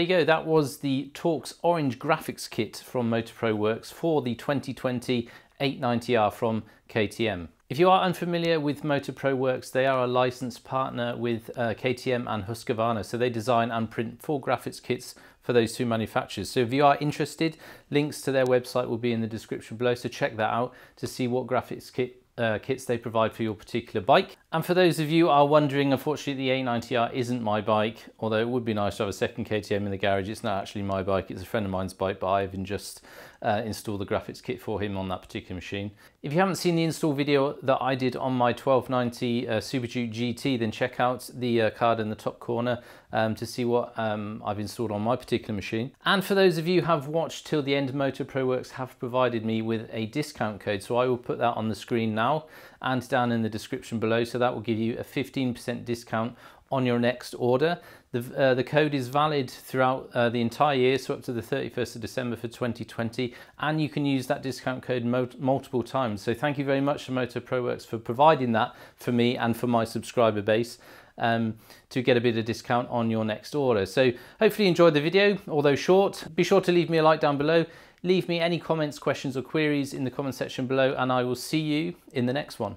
you go, that was the Torque Orange graphics kit from MotoProWorks for the 2020 890R from KTM. If you are unfamiliar with MotoProWorks, they are a licensed partner with KTM and Husqvarna, so they design and print full graphics kits for those two manufacturers. So if you are interested, links to their website will be in the description below, so check that out to see what graphics kits they provide for your particular bike. And for those of you who are wondering, unfortunately the 890R isn't my bike, although it would be nice to have a second KTM in the garage. It's not actually my bike, it's a friend of mine's bike, but I've just installed the graphics kit for him on that particular machine. If you haven't seen the install video that I did on my 1290 Super Duke GT, then check out the card in the top corner to see what I've installed on my particular machine. And for those of you who have watched till the end, MotoProWorks have provided me with a discount code, so I will put that on the screen now and down in the description below, so that will give you a 15% discount on your next order. The code is valid throughout the entire year, so up to the 31st of December for 2020, and you can use that discount code multiple times. So thank you very much to MotoProWorks for providing that for me and for my subscriber base to get a bit of discount on your next order. So hopefully you enjoyed the video, although short. Be sure to leave me a like down below. Leave me any comments, questions or queries in the comment section below, and I will see you in the next one.